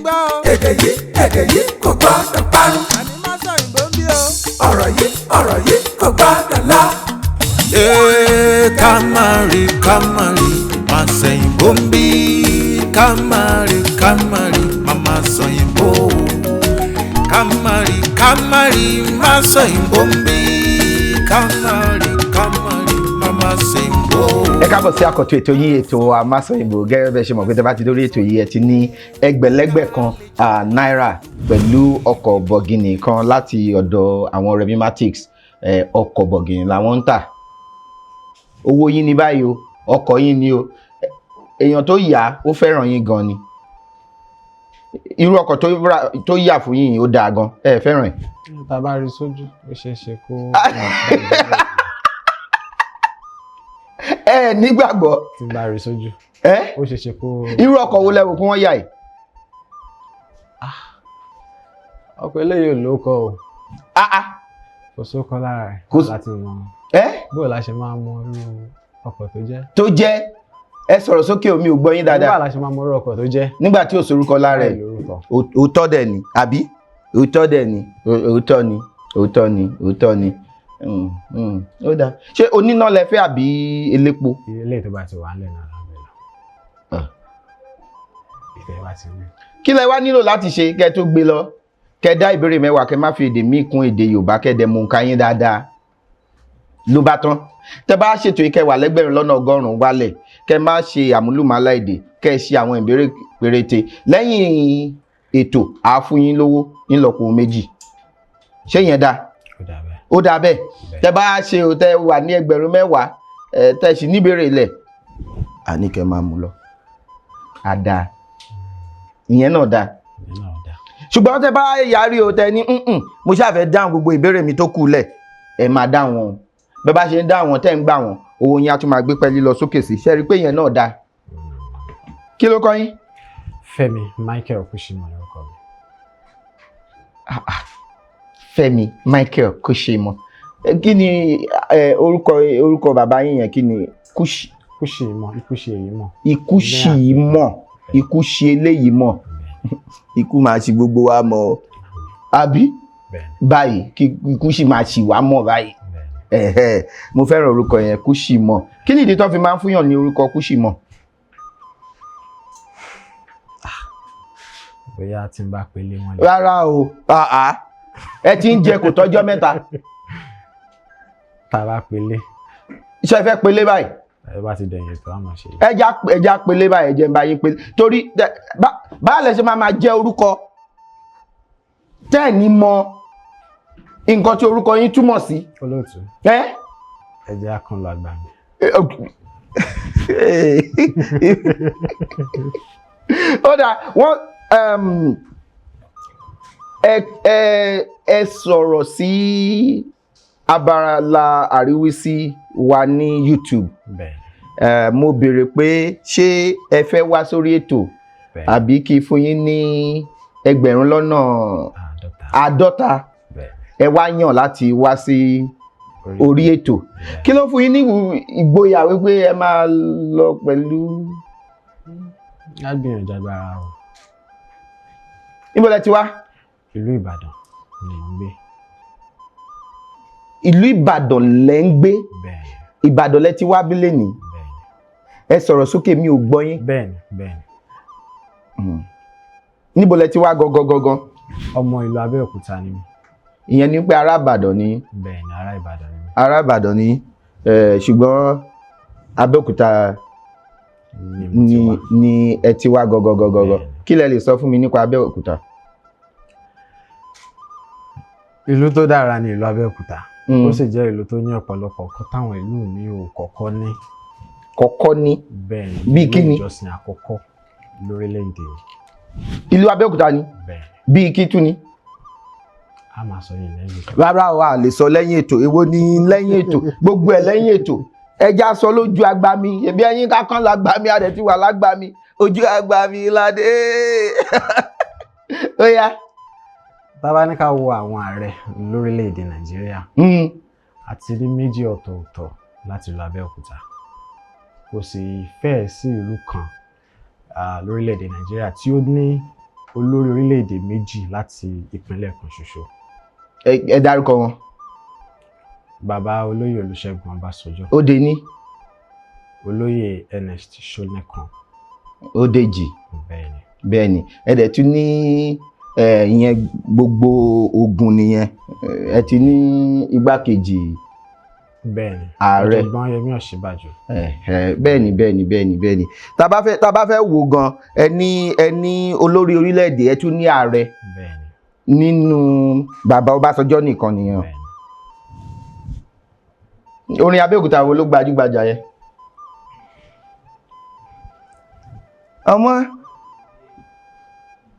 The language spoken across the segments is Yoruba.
gbọ́ o. èdè yìí kò gbọ́dọ̀ parun. àní má sọ ìbò ń bí o. ọ̀rọ̀ yìí kò gbọ́dọ̀ lọ. Kamari, má sẹ́yìn bombi. Kamari, mama sẹ́yìn bo. Kamari, má sẹ́yìn bombi. Kamari, mama sẹ́yìn bo. Ẹ káàbọ̀ sí àkọ́tún ètò yìí, ètò Amáṣọyìnbó. Gẹ́gẹ́ bẹ́ẹ̀ ṣe mọ̀ pé tẹ́ bá ti dórí ètò yìí ẹ ti ní ẹgbẹ̀lẹ́gbẹ̀ kan náírà pẹ̀lú ọkọ̀ bọ̀gìnì kan láti ọ̀dọ̀ àwọn Remimatics. Ọkọ̀ bọ̀gìnì làwọn ń tà. Owó yín ní báyìí o, ọkọ̀ yín ni o. Èèyàn tó yà ó fẹ́ràn yín gan ni. Irú ọkọ̀ tó yà fún yín ó dáa gan. Ẹ fẹ́ràn ẹ̀. Tá a bá rí sójú ó ṣeé ṣe kó. Ẹ nígbàgbọ́. Tí n bá rí sójú ó ṣeé ṣe kó. Irú ọkọ̀ wo lẹ wò kí wọ́n yà yìí? Ọkọ̀ eléyìí ò lóko o. Kò sóko lára ẹ̀ Kò sí- láti mọ bó la ṣe máa mọ irú ọkọ̀ tó jẹ́. Tó jẹ́ ẹ sọ̀rọ̀ sókè omi ò gbọ́ yín Bó dáadáa. la ṣe máa mọ irú ọkọ̀ tó jẹ́. Nígbà tí ò sorúkọ lára ẹ̀. Láì lórúkọ. Òótọ́ dẹ̀ ni àbí òótọ́ dẹ̀ ni òótọ́ ni ó dáa. Ṣé oníná lẹ fẹ́ àbí elépo? Ilé tó bá ti wà nílẹ̀ náà lábẹ́ lọ. Ìfẹ́ bá ti rí. Kí lẹ wá nílò láti ṣe kẹ́ tó gbé lọ? Kẹ́ dá ìbéèrè mẹ́wàá kẹ́ má fi èdè míì kún èdè Yorùbá kẹ́ dẹ̀ mú nǹkan yín dáadáa ló bá tán. Tẹ́ bá ṣètò yìí kẹ́ wà lẹ́gbẹ̀rún lọ́nà ọgọ́rùn-ún wálẹ̀ kẹ́ má ṣe àmúlùmálà èdè kẹ́ ṣe àwọn ìbéèrè péréte. Lẹ́yìn ètò àá fún yín lówó nílọ́po méjì. Ṣé yẹn dáa? Ó dà bẹ́ẹ̀. Ó dáa bẹ́ẹ̀. Tẹ́ bá ṣe o tẹ́ wà ní ẹgbẹ̀rún mẹ́wàá tẹ́ sì níbèrè ilẹ̀ àní kẹ́ máa mú lọ. A dáa. Ìyẹn náà dáa. Ìyẹn náà dà. Ṣùgbọ́n tẹ́ bá yarí o tẹ́ ní mo ṣàfẹ́ dáhùn gbogbo ìbéèrè mi tó kù lẹ̀ ẹ máa dá wọn o. Bẹ́ bá ṣe ń dá wọn tẹ́ ń gbà wọn owó yín á tún máa gbé pẹ́lí lọ sókè sí. Ṣé rí pé ìyẹn náà dáa? Kí ló kọ́ yín? Fẹ́mi Michael Kushimo lórúkọ mi. Fẹ́mi Michael Kushimo. Kí ni orúkọ bàbá yín yẹn kí ni? Kushimo, ikú ṣe èyí mọ̀. Ikú ṣì í mọ̀, ikú ṣe eléyìí mọ̀, ikú máa ṣì gbogbo wa mọ̀ àbí báyìí kí ikú ṣì máa ṣì wá mọ̀ báyìí. Mo fẹ́ràn orúkọ yẹn Kushimo. Kí ni ìdí tó fi máa ń fúnyàn ní orúkọ Kushimo? Bóyá tí n bá pélé wọn lè. Rárá o, ẹ ti ń jẹ kò tọ́jọ́ mẹ́ta. Tá a bá pélé. Iṣẹ́ fẹ́ pelé báyìí. Ẹ bá ti dẹ̀yìn ètò àmọ̀ ṣe. Ẹja pelé báyìí ẹjẹ ń bá yín pelé. Torí báà lẹ ṣe máa jẹ́ orúkọ tẹ́ ẹ̀ ní mọ nǹkan tí orúkọ yín túmọ̀ sí. Olóòtú. Ẹ jẹ́ àkànlò àgbà mi. Ó dà wọ́n ẹ sọ̀rọ̀ sí abala àríwísí wa ní YouTube. Bẹ́ẹ̀. Mo béèrè pé ṣé ẹ fẹ́ wá sórí ètò àbí kí fún yín ní ẹgbẹ̀rún lọ́nà àádọ́ta ẹ wá yàn láti wá sí orí ètò. Kí ló fún yín ní ìgboyà wípé ẹ máa lọ pẹ̀lú? Á gbìyànjú agbára o. Níbo lẹ ti wá? Ìlú Ìbàdàn ni mò ń gbé. Ìlú Ìbàdàn lẹ ń gbé? Bẹ́ẹ̀ni. Ìbàdàn lẹ ti wá bí lẹ́nìí? Bẹ́ẹ̀ni. Ẹ sọ̀rọ̀ sókè mi ò gbọ́ yín. Bẹ́ẹ̀ni. Níbo lẹ ti wá gangan? Ọmọ ìlú Abẹ́òkúta ni mí. Ìyẹn ni pé ará Ìbàdàn ni? Bẹ́ẹ̀ni, ará Ìbàdàn ni mí. Ará Ìbàdàn ni ṣùgbọ́n Abẹ́òkúta ni ẹ ti wá gangan. Kí lẹ lè sọ fún mi nípa Abẹ́òkúta? Ìlú tó dára ni ìlú Abẹ́òkúta. Ó sì jẹ́ ìlú tó ní ọ̀pọ̀lọpọ̀ nǹkan táwọn ìlú mi ò kọ́kọ́ ní. Kọ́kọ́ ní? Bẹ́ẹ̀ni. Bí kí ni? Ilé ìjọsìn àkọ́kọ́ lórílẹ̀-èdè. Ìlú Abẹ́òkúta ni? Bẹ́ẹ̀ni. Bí kí tún ni? A máa sọ yìí lẹ́yìn ètò. Rárá o, a lè sọ lẹ́yìn ètò. Èwo ni lẹ́yìn ètò? Gbogbo ẹ̀ lẹ́yìn ètò. Ẹja sọ lójú agbami. Ẹbí ẹyin kákan lágbàmí, adẹ̀ ti wà lágbàmí. Ojú agbami ládé. Ó yá. Tá bá ní ká wo àwọn ààrẹ lórílẹ̀-èdè Nàìjíríà. Àti rí méjì ọ̀tọ̀ọ̀tọ̀ láti ìlú Abẹ́òkúta. Kò sì fẹ́ẹ̀ sí ìlú kan lórílẹ̀-èdè Nàìjíríà tí ó ní olórí orílẹ̀-èdè méjì láti ìpínlẹ̀ kan ṣoṣo. Ẹ dárúkọ wọn. Bàbá olóyè Olúṣẹ́gun Ọbásanjọ́. Ó dé ní. Olóyè Ernest Ṣónẹ́kan. Ó Dèjì. Bẹ́ẹ̀ni. Bẹ́ẹ̀ni. Ẹ dẹ̀ tún ní ìyẹn gbogbo Ògùn nìyẹn. Ẹ ti ní igbákejì. Bẹ́ẹ̀ni. Ààrẹ. Ọ̀jọ̀gbọ́n Yẹmí Ọ̀ṣínbàjò. Bẹ́ẹ̀ni. Tá bá fẹ́ wò gan ẹ ní olórí orílẹ̀-èdè ẹ tún ní ààrẹ. Bẹ́ẹ̀ni. Nínú bàbá Ọbásanjọ́ nìkan nìyẹn. Bẹ́ẹ̀ni. Orin Abẹ́òkúta wo ló gbajúgbajà yẹn? Ọmọ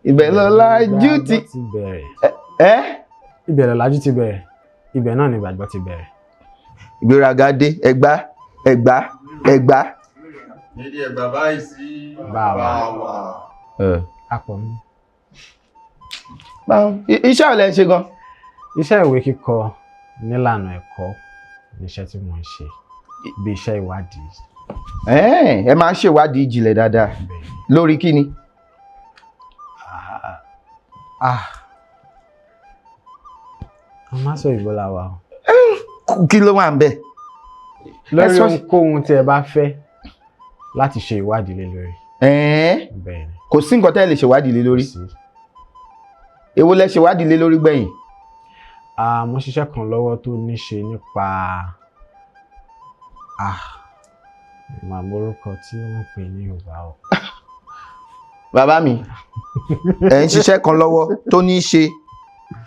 ibẹ̀ lọ́lájú ti bẹ̀rẹ̀. Ibẹ̀ lọ́lájú ti bẹ̀rẹ̀. Ibẹ̀ náà ni ìgbàgbọ́ ti bẹ̀rẹ̀. Ìgbéraga dé ẹgbá. Nídìí ẹgbà báyìí sí bàbá wa. Apọ̀ mi. Iṣẹ́ ọ̀lẹ́ ń ṣe gan. Iṣẹ́ ìwé kíkọ nílànà ẹ̀kọ́ níṣẹ́ tí mo ń ṣe bí iṣẹ́ ìwádìí. Ẹ máa ń ṣèwádìí ìjìnlẹ̀ dáadáa. Lórí kí ni? A máa sọ ìbọ́lá wa. Kí ló wà ń bẹ̀? Lórí ohunkóhun tí ẹ bá fẹ́ láti ṣe ìwádìí lé lórí. Bẹ́ẹ̀ni. Kò sí nǹkan tẹ́ lè ṣèwádìí lé lórí. Èwo lẹ ṣèwádìí lé lórí gbẹ̀yìn? Mo ṣiṣẹ́ kan lọ́wọ́ tó ní ṣe nípa màmúrúkọ tí wọ́n pè ní Yorùbá o. Bàbá mi, ẹ̀ ń ṣiṣẹ́ kan lọ́wọ́ tó ní ṣe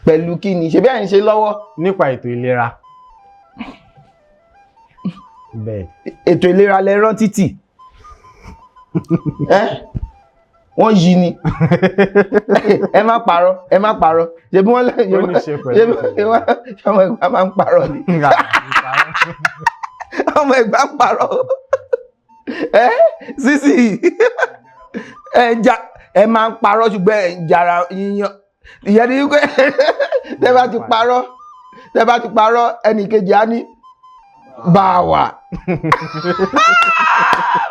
pẹ̀lú kí ni? Ṣé bí ẹ̀ ń ṣe lọ́wọ́? Nípa ètò ìlera. Bẹ́ẹ̀. Ètò ìlera lẹ rán títì. Wọ́n yí ni. Ẹ má parọ́. Ṣé bí wọ́n lẹ́yìn ọmọ Ẹ̀gbá máa ń parọ́ ni. Ọmọ Ẹ̀gbá ń parọ́. Sísì ẹ máa ń parọ́ ṣùgbọ́n ẹ̀ ń jara yíyan. Ìyẹn ni wípé tẹ́ bá ti parọ́ ẹnì kejì á ní bá wà.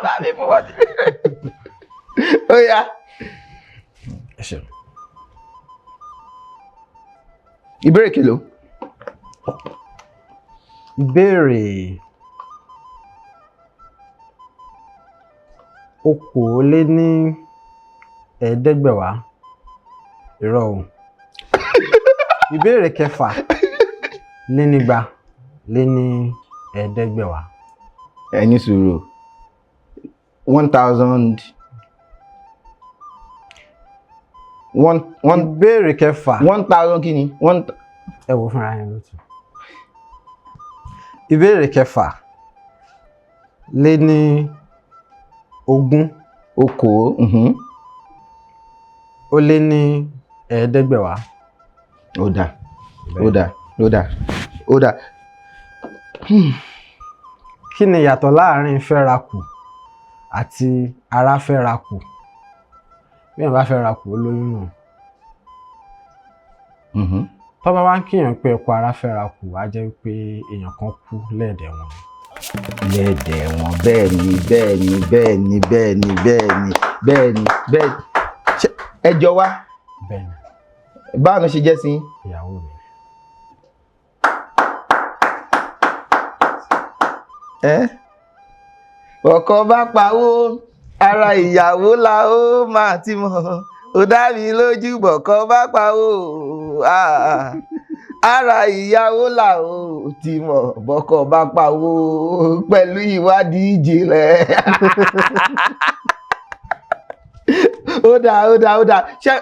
Bá mi fún wọn. Ó yá. Ìbéèrè kìlò. Ìbéèrè 2,500 irọ́ o. Ìbéèrè 6,200. Ẹ ní sùúrù. 1,000. Ìbéèrè 6. 1,000 kí ni? Ẹ wò fúnra yín lótú. Ìbéèrè 6,20. Okòó. Ó lé ní 500. Ó dà. Kí ni ìyàtọ̀ láàrin fẹ́rakù àti ara fẹ́rakù? Bí èèyàn bá fẹ́rakù ó lóyún náà. Tó bá wá ń kíyàn pé ẹkọ ara fẹ́rakù á jẹ́ wípé èèyàn kan kú lẹ́ẹ̀dẹ̀ wọn. Lẹ́ẹ̀dẹ̀ wọn. Bẹ́ẹ̀ni. Ẹ jọ wá. Bẹ́ẹ̀ni. Báwo ló ṣe jẹ́ sí? Ìyàwó mi. Ọkọ bá pawó ara ìyàwó la ó máa ti mọ̀. Ó dá mi lójú bọ̀kọ bá pawó ara ìyàwó là ó ti mọ̀ bọ́kọ bá pawó pẹ̀lú ìwádìí ìjìnlẹ̀. Ó dáa. Ṣé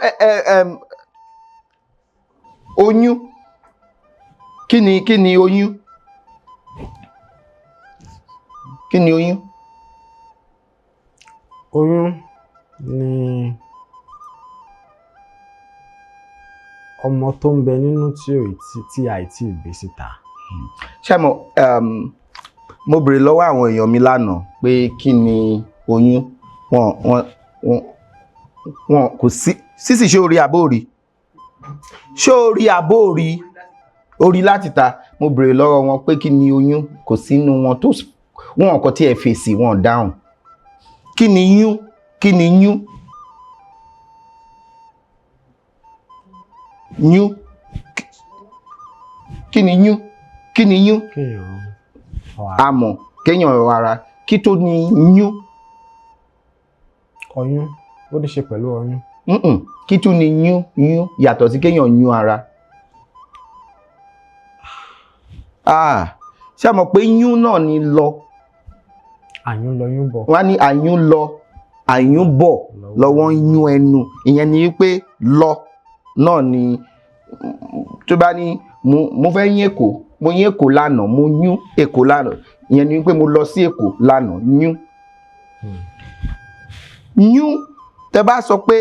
oyún kí ni oyún? Kí ni oyún? Oyún ni ọmọ tó ń bẹ nínú tí àìtí ìbí síta. Ṣé mo béèrè lọ́wọ́ àwọn èèyàn mi lánàá pé kí ni oyún? Wọn kò sí. Sísì ṣé orí àbórí? Ṣé orí àbórí? Orí láti ta. Mo béèrè lọ́wọ́ wọn pé kí ni oyún? Kò sínú wọn tó wọn kò tí ẹ fèsì wọn dáhùn. Kí ni yún? yún kí ni yún kéèyàn àmọ́ kéèyàn rọ ara kí tó ní yún oyún ó ní ṣe pẹ̀lú oyún. kí tó ní yún yàtọ̀ sí kéèyàn yún ara. ṣé a mọ̀ pé yún náà ni lọ. àyún lọ yún bọ̀. wọ́n á ní àyún lọ àyún bọ̀ lọ́wọ́ ń yún ẹnu ìyẹn ni wípé lọ náà ni tó bá ní mo fẹ́ yín Èkó mo yín Èkó lánàá mo yún Èkó lánàá ìyẹn ni wípé mo lọ sí Èkó lánàá yún. yún tẹ́ bá sọ pé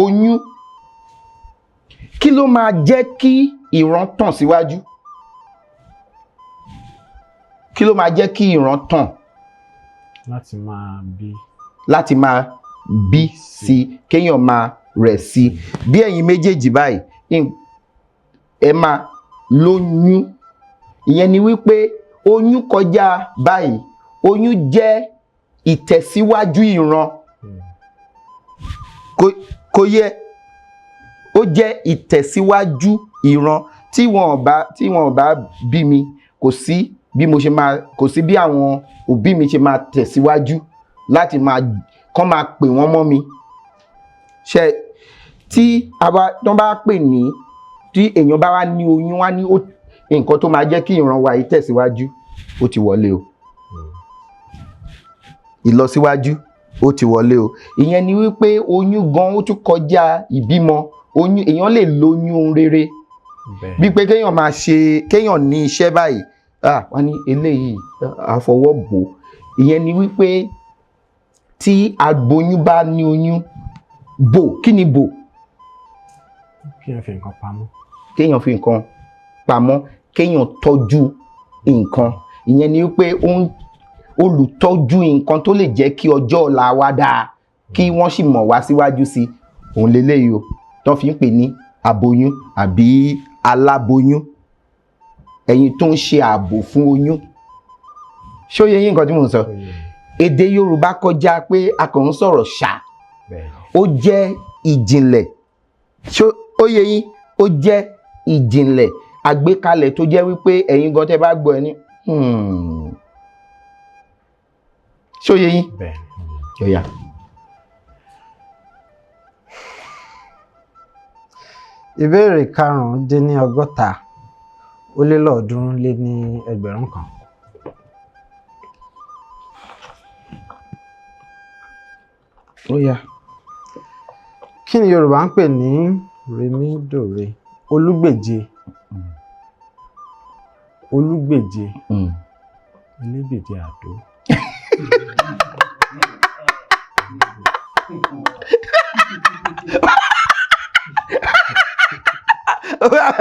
oyún kí ló máa jẹ́ kí ìran tàn síwájú kí ló máa jẹ́ kí ìran tàn láti máa bí sí kéèyàn máa rẹ̀ sí bí ẹ̀yin méjèèjì báyìí ẹ máa lóyún ìyẹn ni wípé oyún kọjá báyìí oyún jẹ́ ìtẹ̀síwájú ìran kò yẹ ó jẹ́ ìtẹ̀síwájú ìran tí wọn ò bá bí mi kò sí bí àwọn òbí mi ṣe máa tẹ̀síwájú láti kán máa pè wọ́n mọ́ mi ṣe tí wọ́n bá pè ní tí èèyàn bá wá ní oyún wá ní nǹkan tó máa jẹ́ kí ìran wa yìí tẹ̀síwájú ó ti wọlé o ìlọsíwájú ó ti wọlé o ìyẹn ni wípé oyún gan ó tún kọjá ìbímọ oyún èèyàn lè lóyún ohun rere bí pé kéèyàn ní iṣẹ́ báyìí wọ́n ní eléyìí àfọwọ́ bò ìyẹn ni wípé tí aboyún bá ní oyún bò kí ni bò? kéèyàn fi nǹkan pamọ́. kéèyàn fi nǹkan pamọ́ kéèyàn tọ́jú nǹkan ìyẹn ni wípé olùtọ́jú nǹkan tó lè jẹ́ kí ọjọ́ ọ̀la wa dáa kí wọ́n sì mọ̀ wá síwájú sí òun lélẹ́yìí o tó fi ń pè ní aboyún àbí aláboyún ẹ̀yin tó ń ṣe ààbò fún oyún ṣó yé yín nǹkan tí mò ń sọ èdè Yorùbá kọjá pé a kàn ń sọ̀rọ̀ ṣá ó jẹ́ ìjìnlẹ̀ ṣó ó yé yín ó jẹ́ ìjìnlẹ̀ àgbékalẹ̀ tó jẹ́ wípé ẹ̀yin gan tẹ́ bá gbọ́ ẹ ní ṣó yé yín yọ̀yà. ìbéèrè 550 ó lé lọ́ọ̀ọ́dúnrún lé ní ẹgbẹ̀rún kan. ó yá. kí ni Yorùbá ń pè ní rèmídòre olúgbèje elégbèje àdó.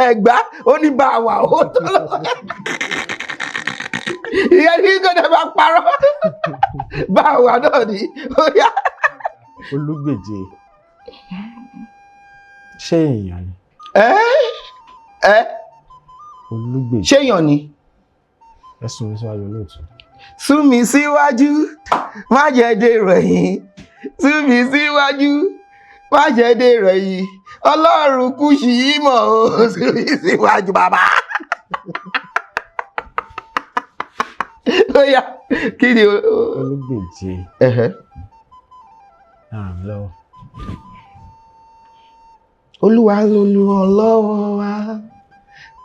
ẹgbà ó ní bá a wà ó tó lọ ìyẹn ní kò dé bá parọ́ bá a wà náà ni ó yá. olúgbèje ṣé èèyàn ni. olúgbèje ṣé èèyàn ni. ẹ sún mi síwájú olóòtú. sún mi síwájú má jẹ́ dèrò ẹ̀yìn sún mi síwájú má jẹ́ dèrò ẹ̀yìn Ọlọ́run kú sí í mọ̀ ó sún mi síwájú bàbá. ó yá kí ni olúgbèje. lọ́wọ́. Olúwa lolùrànlọ́wọ́ wa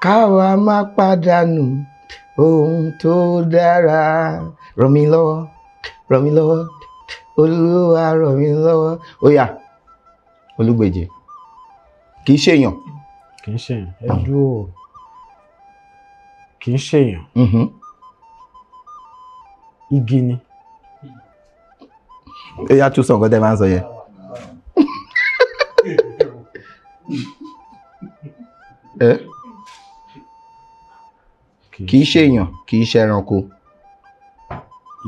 káwa má pàdánù ohun tó dára ràn mí lọ́wọ́ Olúwa ràn mí lọ́wọ́. ó yá olúgbèje kì í ṣèyàn. ẹ dúró kì í ṣèyàn. igi ni. ó yá tún sọ nǹkan tẹ́ máa ń sọ yẹn. kì í ṣèyàn kì í ṣe ẹranko.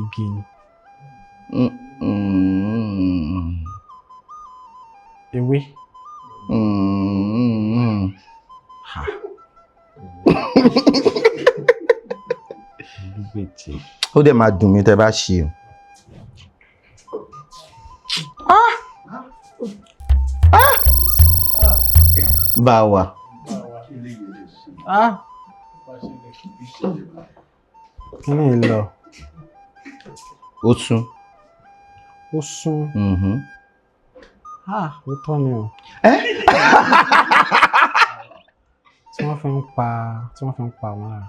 igi ni. ewé. olúgbèje. ó dẹ̀ máa dùn mí tẹ́ bá ṣe o. bá wà. Kí ni ìlọ? Ó sún. Ó sún. Ó tọ́ ni o. Tí wọ́n fi ń pa wọn lára.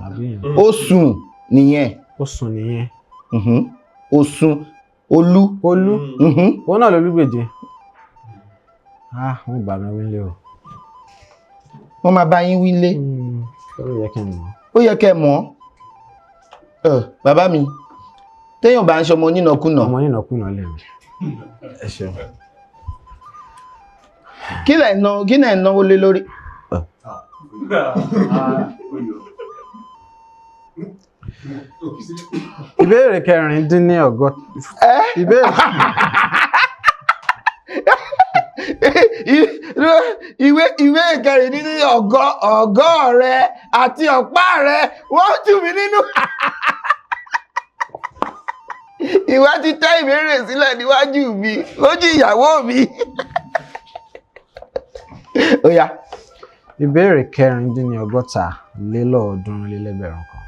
Àbí yẹn. Ó sùn nìyẹn. Ó sùn nìyẹn. Ó sùn. Olú. Òun náà lolúgbèje. Wọ́n gbà mí wílé o. Wọ́n máa bá yín wílé. Ó yẹ kí n mọ̀. Ó yẹ kẹ́ mọ̀. Bàbá mi, téèyàn bá ń ṣọmọ nínàkúnà. Ọmọ nínàkúnà lè mi. Ẹ ṣeun. Kí lẹ̀ náwó lé lórí? Ìbéèrè 16. Ìwé 16 rẹ àti ọ̀pá rẹ wọ́n jù mí nínú. Ìwà ti tẹ́ ìbéèrè sílẹ̀ níwájú mi lójú ìyàwó mi. Ó yá. Ìbéèrè 64,300 kan.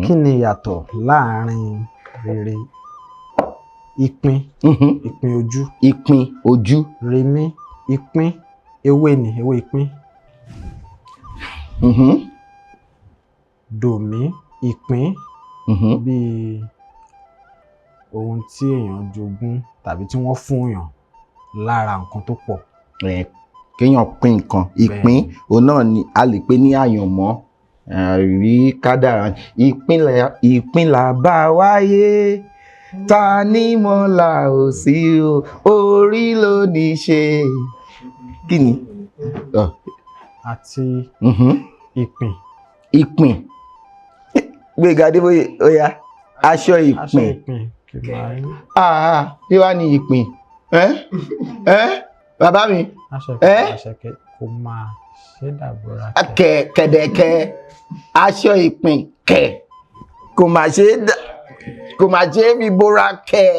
Kí ni ìyàtọ̀ láàárín rere ìpín ojú? Ìpín ojú. Rèmí ìpín ewé ìpín. Dòmí ìpín bíi ohun tí èèyàn jogún tàbí tí wọ́n fún èèyàn lára nǹkan tó pọ̀. Kéèyàn pín nǹkan. Ìpín òun náà ni a lè pè ní àyànmọ́. Rí kádàrá. Ìpín là bá wáyé, ta ní mọ́lá ò sí o, orí ló ní ṣe. Kí ni? Àti ìpín. Ìpín. Gbéga Adébóyè, ó yá. Aṣọ ìpín. Kí wá ní ìpín? Bàbá mi. Aṣọ ìpín kò máa ṣe dàbọ̀ra. Kẹ̀dẹ̀kẹ̀. Aṣọ ìpín kẹ̀. Kò máa ṣe fi bora kẹ̀.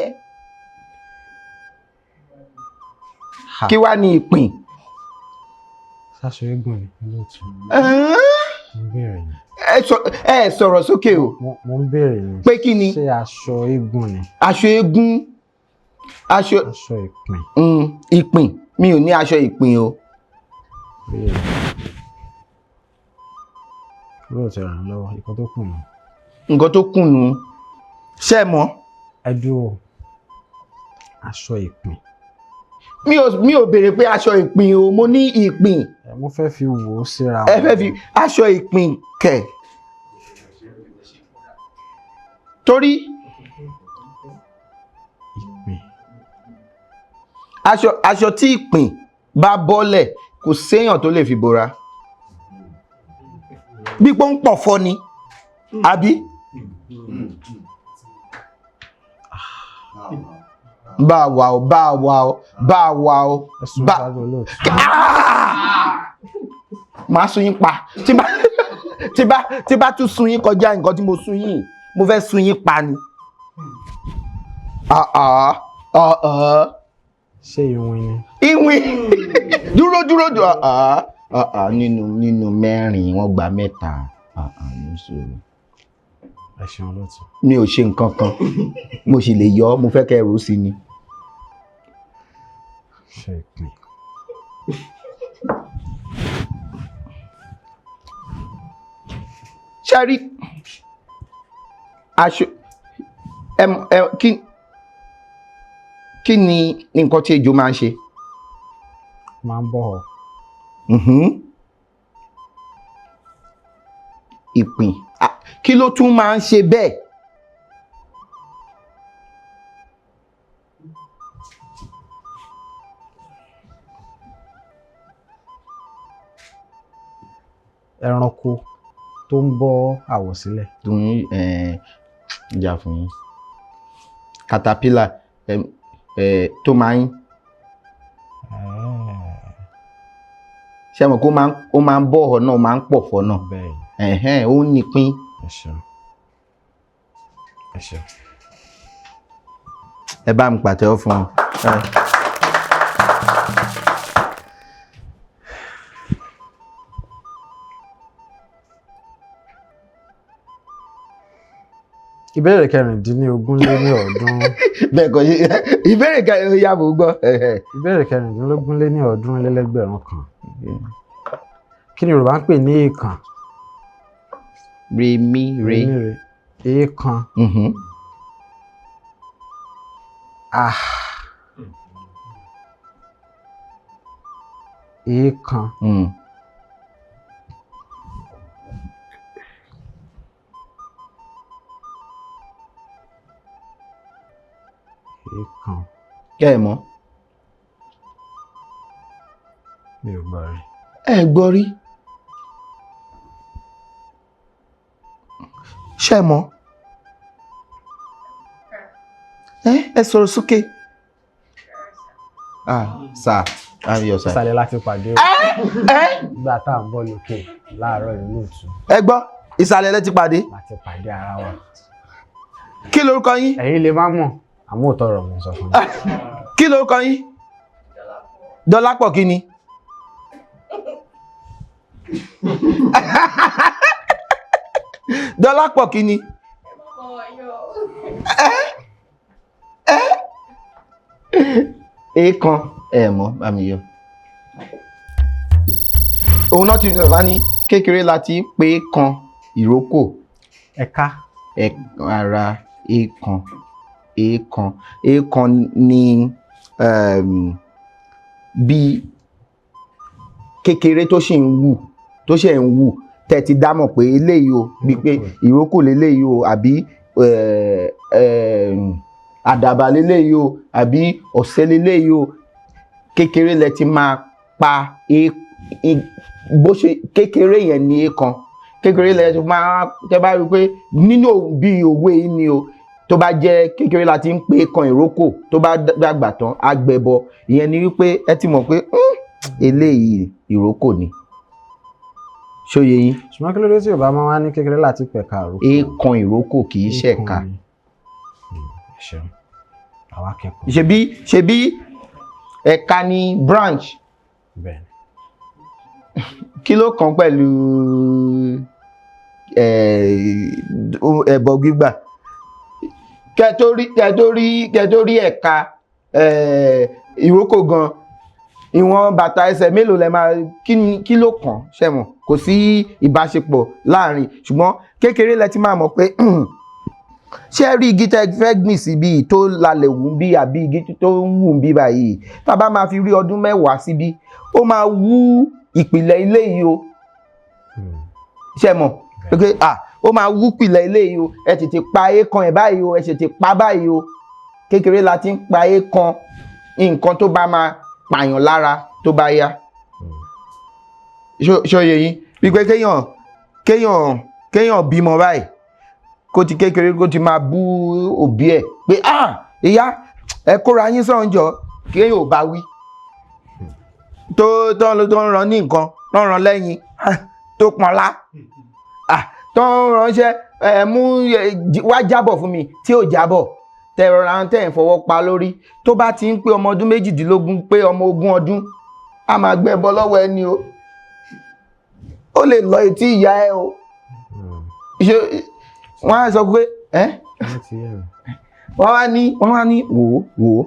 Kí wá ní ìpín? Ṣaṣọ eégún ni lóòtú. Mo ń béèrè ni. Ẹ sọ̀rọ̀ sókè o. Mo ń béèrè ni. Pé kí ni? Ṣé aṣọ eégún ni? Aṣọ eégún. Aṣọ ìpín. Ìpín. Mi ò ní aṣọ ìpín o. Lóòtú ràn lọ́wọ́, nǹkan tó kù nù. Nǹkan tó kù nù. Ṣé mọ̀? Ẹ dúró. Aṣọ ìpín. Mi ò béèrè pé aṣọ ìpín o, mo ní ìpín. Mo fẹ́ fi wò ó síra. Ẹ fẹ́ fi aṣọ ìpín kẹ̀. Torí ìpín. Aṣọ tí ìpín bá bọ́lẹ̀ kò séèyàn tó lè fi bora. Bí pọ́n ń pọ̀ fọ́ ni, àbí? Bá wa o. Màá sun yín pa. Tí bá tún sun yín kọjá nǹkan tí mo sun yín, mo fẹ́ sun yín pa ni. Ṣé ìwìn ni? Ìwìn. Dúró. Nínú mẹ́rin wọ́n gba 3. Ẹ ṣeun lóòtú. Mi ò ṣe nǹkan kan. Mo sì lè yọ, mo fẹ́ kẹ́ ẹrù sí ni. Ṣé ìpín. Ṣárí aṣọ kí ni nǹkan tí ejò máa ń ṣe? Máa ń bọ̀ ọ́. Ìpín. Kí ló tún máa ń ṣe bẹ́ẹ̀? Ẹranko tó ń bọ́ àwọ̀ sílẹ̀. Ìjà fún yín. Caterpillar tó máa ń. Ṣé mọ̀ kó ó máa ń bọ́ ọ̀họ̀ náà, ó máa ń pọ̀ fọ́ náà. Bẹ́ẹ̀. Ó ń nípín. Ẹ ṣeun. Ẹ bá mi pàtẹ́wọ́ fún wọn. ìbéèrè 16 bẹ́ẹ̀ kọ́ ṣe ìbéèrè kan ya mo gbọ́. ìbéèrè 16 kan. Kí ni Yorùbá ń pè ní èèkàn? re mi re. Èèkàn. Èèkàn. Èèkàn. Kẹ́ ẹ mọ̀. Mi ò gbọ́ rí. Ẹ gbọ́ rí. Ṣé ẹ mọ̀? Ẹ sọ̀rọ̀ sókè. Sir, I'm your side. Ìsàlẹ̀ láti pàdé o. Nígbà tá à ń bọ̀ lókè láàárọ̀ ìlú òtún. Ẹ gbọ́, ìsàlẹ̀ lẹ ti pàdé. Láti pàdé ara wa. Kí lorúkọ yín? Ẹ̀yin lè má mọ̀, àmọ́ òótọ́ ọ̀rọ̀ mo sọ fún mi. Kí lorúkọ yín? Dọlápọ̀ kí ni? Dọlápọ̀ kí ni? Èèkàn mọ̀ bá mi yọ. Òun náà ti bá ní kékeré láti pé kan ìrókò. Ẹ̀ka. Ara èèkàn. Èèkàn ni bí kékeré tó ṣì ń wù tẹ́ ti dámọ̀ pé eléyìí o bí pé ìrókò leléyìí o àbí àdàbà leléyìí o àbí ọ̀sẹ̀ leléyìí o kékeré lẹ ti máa pa bó ṣe kékeré yẹn ní èèkàn kékeré lẹ ti máa tẹ́ bá rí pé nínú bí òwe yìí ni o tó bá jẹ́ kékeré la ti ń pè kan ìrókò tó bá dàgbà tán agbẹ̀bọ ìyẹn ni wípé ẹ ti mọ̀ pé eléyìí ìrókò ni ṣóye yín. Ṣùgbọ́n kí ló dé tí Yorùbá máa wá ní kékeré láti pẹ̀ka ìrókò? Èèkàn ìrókò kì í ṣẹ̀ka. Ṣeun àwa kẹ́kọ̀ọ́. ṣebí ẹ̀ka ni branch. Bẹ́ẹ̀ni. Kí ló kàn pẹ̀lú ẹbọ gbígbà? Kẹ́tórí ẹ̀ka ìrókò gan ìwọ̀n bàtà ẹsẹ̀ mélòó lẹ máa kí ló kàn ṣẹ̀mọ̀ kò sí ìbáṣepọ̀ láàrin ṣùgbọ́n kékeré lẹ ti máa mọ̀ pé ṣé rí igi tẹ́ fẹ́ gbìn síbi tó lalẹ̀ wù bí àbí igi tó ń wù bí báyìí tá bá máa fi rí ọdún 10 síbi ó máa wú ìpìlẹ̀ ilé yìí o ṣẹ̀mọ̀ pé ó máa wú ìpìlẹ̀ ilé yìí o ẹ tètè pa èèkàn ẹ̀ báyìí o ẹ tètè pa báyìí o kékeré la ti ń pa èèkàn nǹkan tó bá máa pààyàn lára tó bá yá ṣóye yín wípé kéèyàn bímọ báyìí kó ti kékeré kó ti máa bú òbí ẹ̀ pé ìyá ẹ kóra yín sọ́njọ́ kéèyàn ò bá wí tó ń ran ní nǹkan tó ń ran lẹ́yìn tó pọnlá tó ń ránṣẹ́ mú wá jábọ̀ fún mi tí ò jábọ̀ tẹ̀rọra tẹ̀ ń fọwọ́ pa lórí tó bá ti ń pé ọmọ ọdún 18 pé ọmọ 20 ọdún a máa gbẹ́bọ lọ́wọ́ ẹni o ó lè lọ etí ìyá ẹ o wọ́n á sọ pé wọ́n wá ní wò ó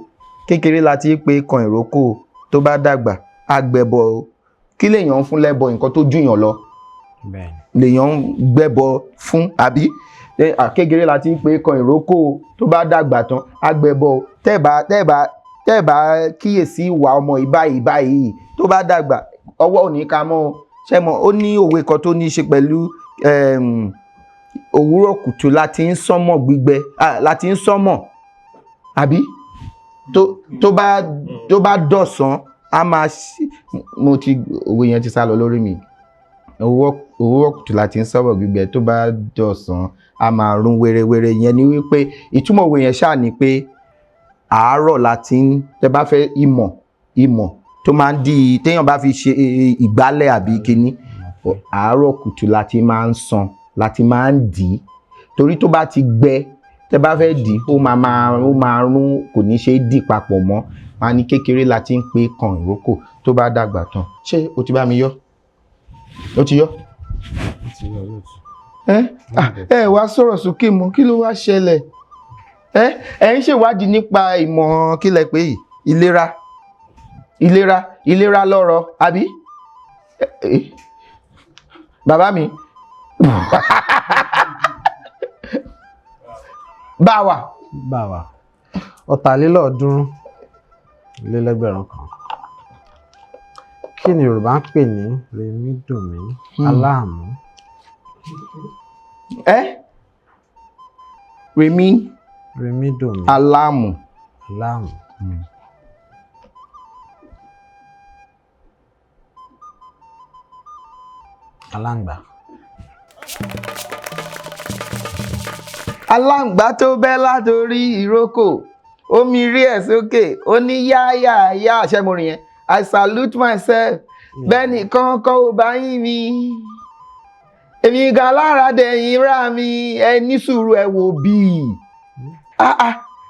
kékeré láti pé kan ìrókò tó bá dàgbà agbẹ̀bọ kí lèèyàn ń fún lẹ́bọ nǹkan tó jùyàn lọ lèèyàn ń gbẹ́bọ fún àbí kékeré láti pé kan ìrókò tó bá dàgbà tán agbẹ̀bọ tẹ́ẹ̀bá kíyèsí ìwà ọmọ ìbáyìí tó bá dàgbà ọwọ́ ò ní ká mọ́ ṣẹ́mọ̀ ó ní òwe kan tó ní í ṣe pẹ̀lú òwúrọ̀ kùtù láti ń sánmọ̀ gbígbẹ láti ń sánmọ̀ àbí tó bá dọ̀sán a máa mo ti òwe yẹn ti sá lọ lórí mi òwúrọ̀ kùtù láti ń sánmọ̀ gbígbẹ tó bá dọ̀sán a máa rún wérewére yẹn ni wípé ìtumọ̀ òwe yẹn ṣáà ni pé àárọ̀ láti ń tẹ́ bá fẹ́ ìmọ̀ tó máa ń di téèyàn bá fi ṣe ìgbálẹ̀ àbí kinní àárọ̀ kùtù láti máa ń sàn láti máa ń dì í torí tó bá ti gbẹ tẹ́ bá fẹ́ dì í ó máa rún kò ní ṣe é dì papọ̀ mọ́ máa ní kékeré láti ń pé kan ìrókò tó bá dàgbà tán ṣé o ti bá mi yọ ó ti yọ ẹ wá sọ̀rọ̀ sókè mọ́ kí ló wá ṣẹlẹ̀ ẹ ń ṣèwádìí nípa ìmọ̀ kí lẹ pé yìí ìlera lọ́rọ̀ àbí bàbá mi báwa ọ̀tàlélọ́ọ̀ọ́dúnrún-lé-lẹ́gbẹ̀rún kan. Kí ni Yorùbá ń pè ní rèmídùnmí aláàmú? Rèmídùnmí aláàmú. Aláǹgbá. Aláǹgbá tó bẹ́ látorí ìrókò omi rí ẹ̀ sókè ó ní yáyàyá àṣẹmọrin yẹn I salute myself bẹ́ẹ̀ni kọ́ńkọ́ ò bá yín mi èmi gan lára dẹ̀yìn rà mí ẹ ní sùúrù ẹ wò bí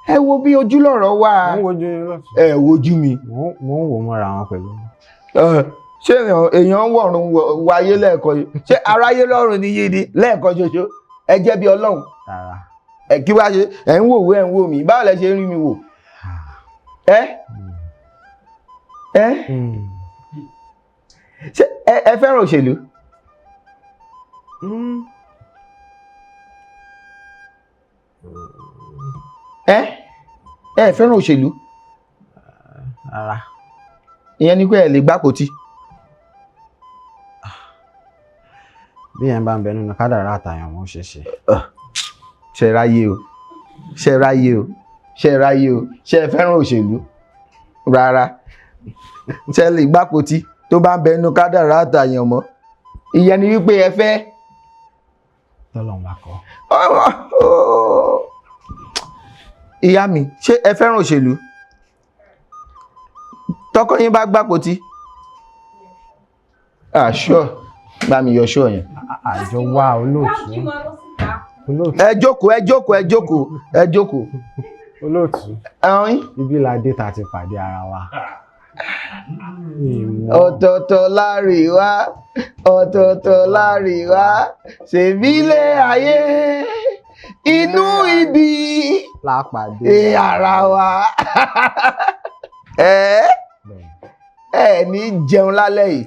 ẹ wo bí ojú lọ̀rọ̀ wà ẹ wojú mi. mo ń wò mọ́ra wọn pẹ̀lú. ṣé èèyàn wọ̀run wáyé lẹ́ẹ̀kan yìí ṣé aráyé lọ́run ní yìí ni lẹ́ẹ̀kan ṣoṣo ẹ jẹ́ bí ọlọ́run kí wá ṣe ẹ ń wò ẹ ń wò mí báwo lẹ ṣe ń rí mi wò ṣé ẹ fẹ́ràn òṣèlú? ẹ fẹ́ràn òṣèlú? Rárá. Ìyẹn ni pé ẹ lè gbápótí. Bí yẹn bá ń bẹ nínú kádàrá àtàyàn mọ́ ṣeṣe. Ṣe ráyé o ṣe fẹ́ràn òṣèlú? Rárá. Ṣe lè gbápótí tó bá ń bẹ nínú kádàrá àtàyàn mọ́. Ìyẹn ni wípé ẹ fẹ́. Tọ́lọ́run bá kọ́. Ìyá mi ṣé ẹ fẹ́ràn òṣèlú? Tọ́kọ yín bá gbápótí? Sure. Bá mi yọ ṣọ́ yẹn. Àjọ wá olóòtú. Ẹ jókòó. Olóòtú. Ibi la dé ta ti pàdé ara wa. Ọ̀tọ̀ọ̀tọ̀ láàrin wá ṣèbí ilé ayé inú ibi lápàdé ara wa. Ẹ ní jẹun lálẹ́ yìí.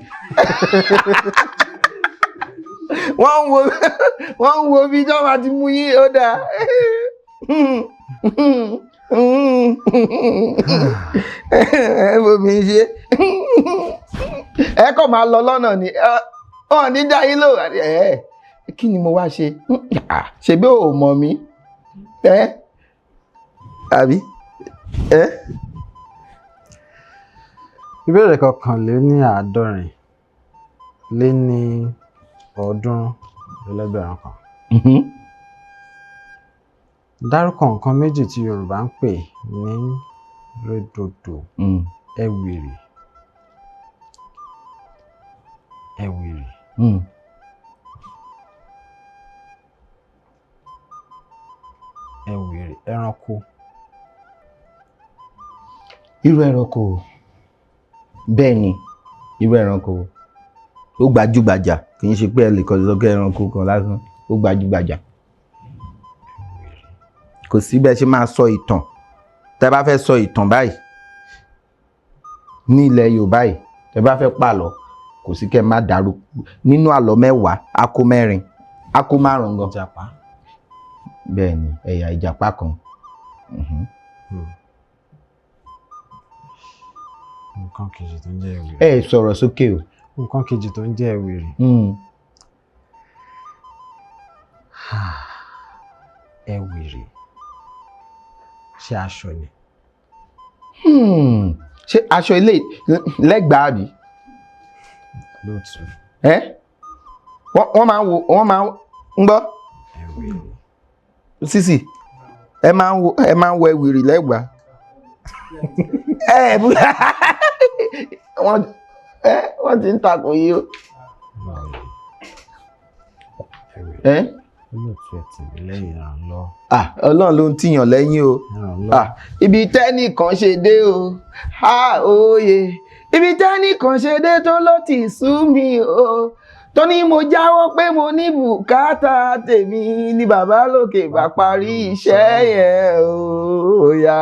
Wọ́n ń wo bí tó máa ti mú yín ó dáa. Bomi ṣe ẹ kàn máa lọ lọ́nà ni ọ̀ ní dá yín lò kí ni mo wá ṣe ṣebí ò mọ̀ mí àbí Ìbéèrè 1,400,000 kan. Dárúkọ nǹkan méjì tí Yorùbá ń pè ní rédòdò. Ẹ̀wìrì. Ẹranko. Irú ẹranko bẹ́ẹ̀ ni irú ẹranko ó gbajúgbajà kì í ṣe pé ẹ lè kọ́ sọ pé ẹranko kan lásán ó gbajúgbajà. Kò sí bẹ́ẹ̀ ṣe máa sọ ìtàn tẹ́ bá fẹ́ sọ ìtàn báyìí ní ilẹ̀ Yorùbá yìí tẹ́ bá fẹ́ pàlọ́ kò sí kẹ́ má dàrú nínú àlọ́ 10 a kó 4 a kó 5 gan. Ìjàpá. Bẹ́ẹ̀ ni ẹ̀yà ìjàpá kan. Nǹkan kejì tó ń jẹ́ ẹ̀wìrì. Ẹ sọ̀rọ̀ sókè o. Nǹkan kejì tó ń jẹ́ ẹ̀wìrì. Ẹ̀wìrì. Ṣé aṣọ ni? Ṣé aṣọ ilé lẹ́gbàá bí? Lóòtú. Wọ́n máa ń ń gbọ́. Ẹ̀wìrì. Sísì ẹ máa ń wọ ẹ̀wìrì lẹ́gbàá. Wọ́n ti ń takò yìí o. Olóòtú ẹ̀ tì mí lẹ́yìn ìrànlọ́. Ọlọ́run ló ń tìyàn lẹ́yìn o. Ibi tẹ́nìkan ṣe dé o. Òye. Ibi tẹ́nìkan ṣe dé tó ló ti sú mi o. tó ní mo jáwọ́ pé mo ní bùkátà tèmi ní bàbá lókè bá parí iṣẹ́ yẹn ó yá.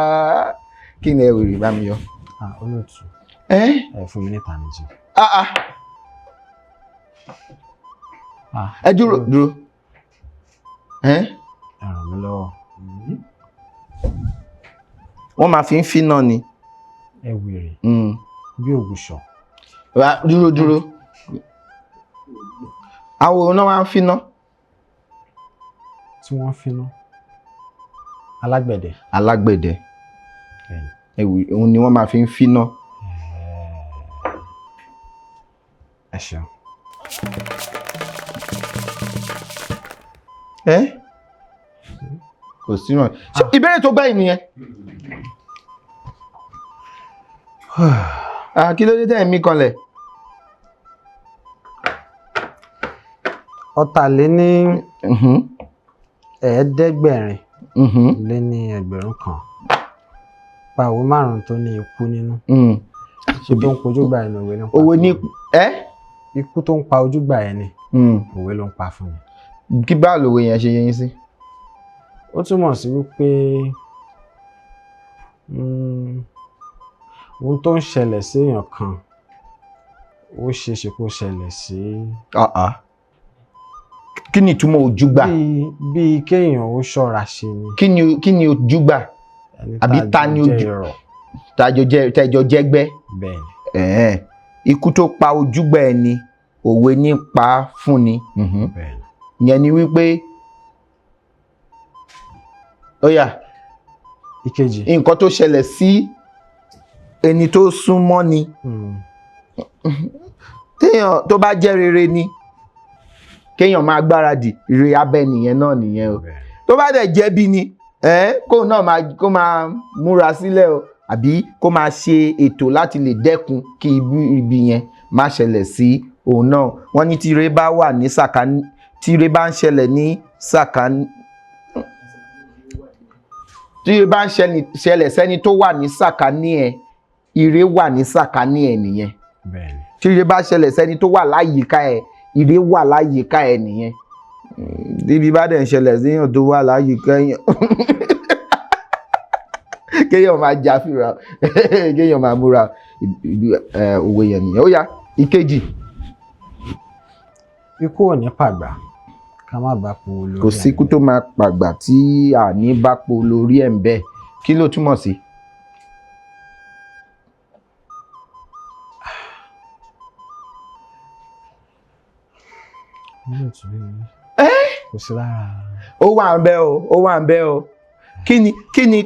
Kí ni ẹ wèrè bá mi yọ? Olóòtú ẹ fún mi níta méjì. Ẹ dúró. Ẹ ràn mí lọ́wọ́. Wọ́n máa fi ń finá ni. Ẹ wèrè bí ògùṣọ̀. Dúró. Àwọn náà máa ń finá. Tí wọ́n finá. Alágbẹ̀dẹ. Òun ni wọ́n máa fi ń finá. Ẹ ṣeun. Kò sí wọn. Ìbéèrè tó gbẹ̀yìn nìyẹn. Kí ló dé tẹ́ ẹ̀ mí kanlẹ̀? Ọ̀tàléní ẹ̀ẹ́dẹ́gbẹ̀rin lé ní ẹgbẹ̀rún kan. Pa òwe márùn-ún tó ní ikú nínú. Ṣé tó ń pojú gbà ẹni òwe ló ń pa òwe ní ikú tó ń pa ojú gbà ẹni òwe ló ń pa fún mi. Kí bá lòwe yẹn ṣe yẹn sí? Ó túmọ̀ sí wípé ohun tó ń ṣẹlẹ̀ sí èèyàn kan ó ṣeéṣe kó ṣẹlẹ̀ sí. Kí ni ìtumọ̀ ojúgbà? Bíi kéèyàn ó ṣọ́ra ṣe ni. Kí ni ojúgbà? Àbí ta ni ojú? Tẹjọ jẹ́gbẹ́? Bẹ́ẹ̀ni. Ikú tó pa ojúgbà ẹni òwe ní pa fún ni. Bẹ́ẹ̀ni. Ìyẹn ni wípé ó yá. Ìkejì. Nǹkan tó ṣẹlẹ̀ sí ẹni tó súnmọ́ ni. Téèyàn tó bá jẹ́ rere ni kéèyàn máa gbáradì ire abẹ́ nìyẹn náà nìyẹn o. Tó bá dẹ̀ jẹ́bi ni kó náà kó máa múra sílẹ̀ o, àbí kó máa ṣe ètò láti lè dẹ́kun kí ibi yẹn má ṣẹlẹ̀ sí òun náà. Wọ́n ní tí ire bá wà ní sàkání, tí ire bá ń ṣẹlẹ̀ ní sàkání, tí ire bá ń ṣẹlẹ̀ sẹ́ni tó wà ní sàkání ẹ̀, ire wà ní sàkání ẹ̀ nìyẹn. Tí ire bá ṣẹlẹ̀ sẹ́ni tó wà láyìíká ẹ̀, ire wà láyìíká ẹ̀ nìyẹn. Ibi bá dẹ̀ ń ṣẹlẹ̀ síyàn tó wà láyìíká èèyàn kéèyàn máa jà fìrà kéèyàn máa múra òwe yẹn nìyẹn. Ó yá, ìkejì. Ikú ò ní pàgbà ká má bá po lórí. Kò sí ikú tó máa pàgbà tí a ní bá po lórí ẹ̀ ń bẹ́ẹ̀. Kí ló túmọ̀ sí? Kò sí lára. Ó wà ń bẹ o.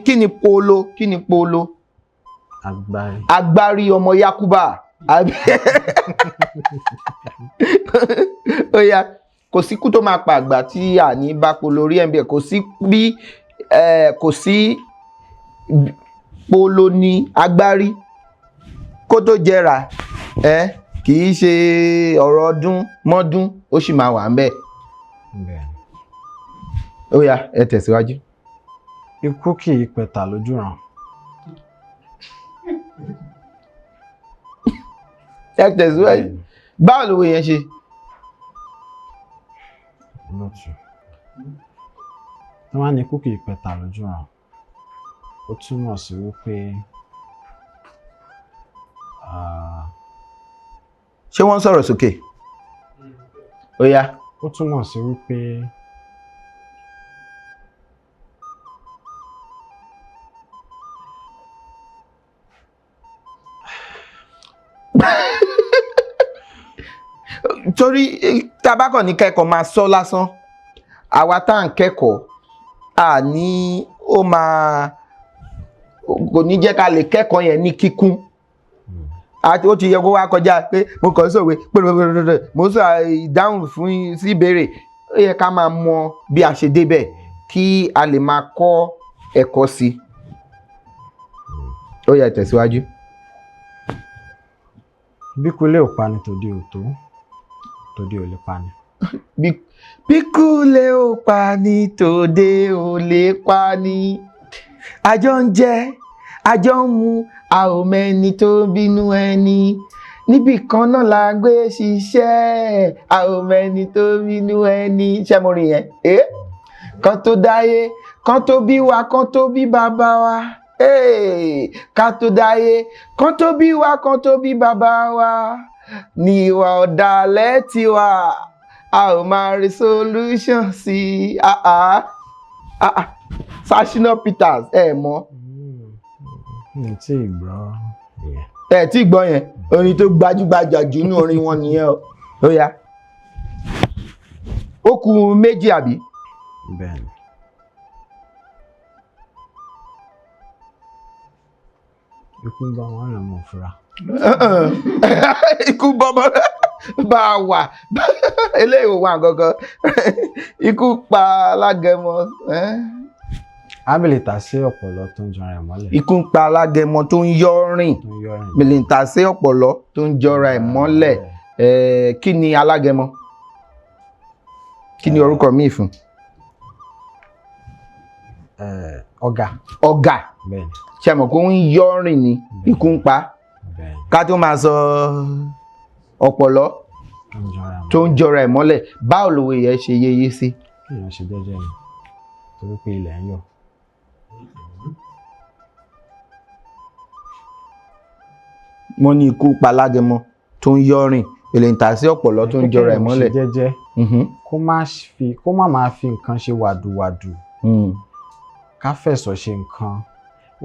Kí ni polo? Kí ni polo? Agbárí ọmọ Yakuba. Ó yá, kò sí ikú tó máa pa àgbà tí a ní bá po lórí ẹ̀ ń bẹ̀. Kò sí polo ní agbárí kó tó jẹrà. Kì í ṣe ọ̀rọ̀ ọdún mọ́dún, ó sì máa wà ń bẹ̀. Ó yá, ẹ tẹ̀síwájú. Ikú kì í pẹ̀tà lójú ràn. Ẹ tẹ̀síwájú. Báwo ló yẹn ṣe? Tí wọ́n á ní ikú kì í pẹ̀tà lójú ràn, ó túmọ̀ sí wípé ṣé wọ́n sọ̀rọ̀ sókè? Ó yá. Ó túmọ̀ sí wípé torí tabakọ̀ ní kẹ́kọ̀ọ́ máa sọ lásán, àwa tá à ń kẹ́kọ̀ọ́ àní ó máa kò ní jẹ́ ká lè kẹ́kọ̀ọ́ yẹn ní kíkún. Ó ti yẹ kó wá kọjá pé mo kàn sọ̀wé pẹ̀lẹ́pẹ̀lẹ́ mo sọ ìdáhùn fún sí ìbéèrè. Ó yẹ ká máa mọ bí a ṣe débẹ̀ kí a lè máa kọ́ ẹ̀kọ́ sí. Ó yá, tẹ̀síwájú. Bí kulé ò pani tòde ò tó, tòde ò lè pani. Bí kulé ò pani tòde ò lè pani. Àjọ ń jẹ, àjọ ń mu, a ò mẹ́ni tó bínú ẹni. níbì kan náà la gbé ṣiṣẹ́ a ò mẹ́ni tó bínú ẹni ṣé mo rí yẹn kan tó dáyé kan tó bí wa kan tó bí bàbá wa ká tó dáyé kan tó bí wa kan tó bí bàbá wa ní ìwà ọ̀dàlẹ̀ tiwa a ò máa rí solution sí Ṣàṣìnà Peters mọ̀. tí ì gbọ́ yẹn. Tí ì gbọ́ yẹn orin tó gbajúgbajà jù nínú orin wọn nìyẹn ó yá ó kù méjì àbí. Bẹ́ẹ̀ni. Ikú ń bá wọn rìn mọ́ fura. Ikú bọ́bọ́ bá a wà eléyìí ò wà gangan ikú pa Alágẹmọ. Ábìlìtà sí ọ̀pọ̀lọ́ tó ń jọra ẹ̀ mọ́lẹ̀. Ikú ń pa Alágẹmọ tó ń yọ́ rìn. Bìlìntà sí ọ̀pọ̀lọ́ tó ń jọra ẹ̀ mọ́lẹ̀. Kí ni Alágẹmọ? Kí ni orúkọ míì fún? Ọ̀gà. Ọ̀gà. Bẹ́ẹ̀ni. Ṣé mọ̀ kó ń yọ́ rìn ni ikú ń pa? Bẹ́ẹ̀ni. Ká tó máa sọ ọ̀pọ̀lọ́ tó ń jọra ẹ̀ mọ́lẹ̀ báwo lòwe yẹn ṣe yéye sí? Kí èèyàn ṣe jẹ́jẹ́ ni torí pé ilẹ̀ ń yọ̀. Wọ́n ní ikú pa Alágẹmọ tó ń yọ́ rìn bìlìntà sí ọ̀pọ̀lọ́ tó ń jọra ẹ̀ mọ́lẹ̀. Kí èèyàn ṣe jẹ́jẹ́ kó má máa fi nǹkan ṣe wàdùwàdù. Ká fẹ̀sọ̀ ṣe nǹkan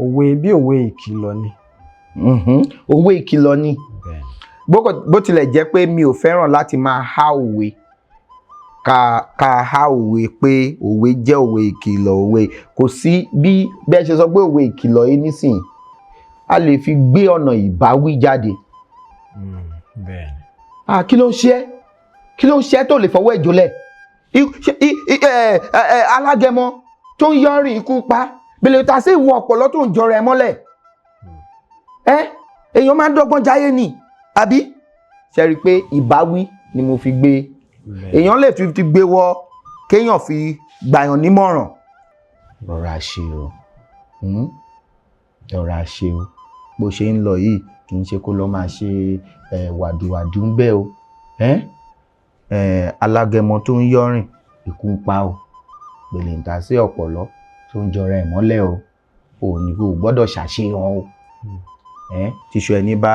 òwe bí òwe ìkìlọ̀ ni. Òwe ìkìlọ̀ ni bó tilẹ̀ jẹ́ pé mi ò fẹ́ràn láti máa há òwe ká há òwe pé òwe jẹ́ òwe ìkìlọ̀ òwe kò sí bí bẹ́ẹ̀ ṣe sọ pé òwe ìkìlọ̀ yìí nísìnyí a lè fi gbé ọ̀nà ìbáwí jáde. Kí ló ń ṣe ẹ́ kí ló ń ṣe ẹ́ tó lè fọwọ́ ẹ̀ jólẹ̀ Alágẹmọ tó ń yọrin ikú pa bìlìntà sí ìwọ ọ̀pọ̀lọ́ tó ń jọra ẹ̀ mọ́lẹ̀ èèyàn máa ń dọ́gbọ́n jáyé ni àbí ṣe rí i pé ìbáwí ni mo fi gbé èèyàn lè fi gbé wọ kéèyàn fi gbàyàn nímọ̀ràn rọra ṣe o rọra ṣe o bó ṣe ń lọ yìí kì í ṣe kó lọ máa ṣe wàdùwàdù ń bẹ́ o Alágẹmọ tó ń yọrin ikú ń pa o bìlìntà sí ọ̀pọ̀lọ́ tó ń jọra ẹ̀ mọ́lẹ̀ o ò ní kó gbọ́dọ̀ ṣàṣeyàn o tíṣu ẹni bá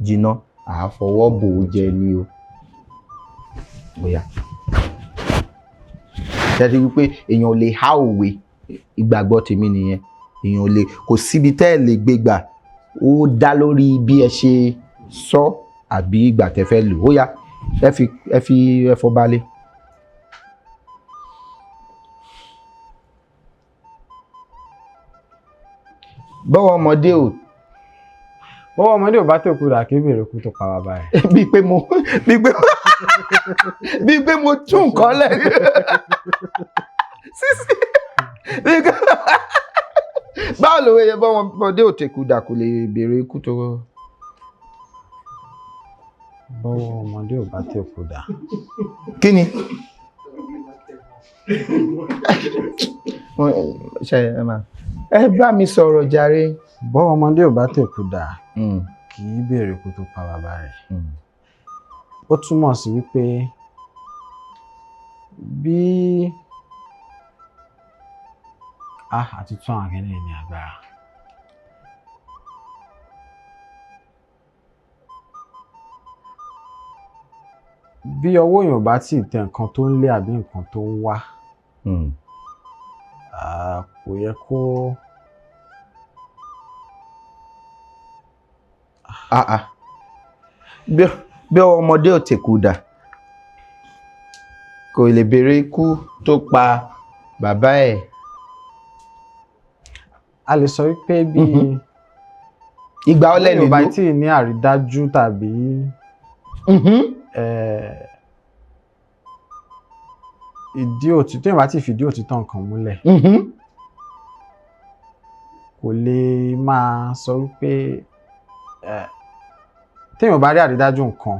jiná àáfọwọ́ bò ó jẹ ni o bóyá ṣẹ́ni wípé èèyàn ò lè há òwe ìgbàgbọ́ tèmi nìyẹn èèyàn ò lè kò síbi tẹ́ ẹ̀ lè gbé gbà ó dá lórí bí ẹ ṣe sọ àbí ìgbà tẹ́ fẹ́ lò ó yá ẹ fi ẹfọ balẹ̀. bọ́wọ́ ọmọdé ò bá tó kú rà kí bèrè kú tó pa bàbá ẹ̀. bíi pé mo tún nǹkan lẹ̀ sísí báwo ló yẹ bọ́wọ́ ọmọdé ò tẹ̀kù dà kò lè bèrè ikú tó. bọ́wọ́ ọmọdé ò bá tó kú dà. kí ni. ẹ bá mi sọ̀rọ̀ jàre. bọ́wọ́ ọmọdé ò bá tẹ̀kù dà kì í béèrè kó tó pa bàbá rẹ̀. ó túmọ̀ sí wípé bí àti tún àwọn akẹ́lẹ́ ní agbára. bí ọwọ́ èèyàn bá tí ì tẹ nǹkan tó ń lé àbí nǹkan tó ń wá kò yẹ kó. bí ọmọdé ò tẹ̀kù dà kò lè béèrè ikú tó pa bàbá ẹ̀. a lè sọ wípé bí ìgbà ọlẹ́ nílò Yorùbá tí ì ní àrídájú tàbí ìdí òtítọ́ ìwà tí fìdí òtítọ́ nǹkan múlẹ̀ kò lè máa sọ wípé téèyàn bá rí àrídájú nǹkan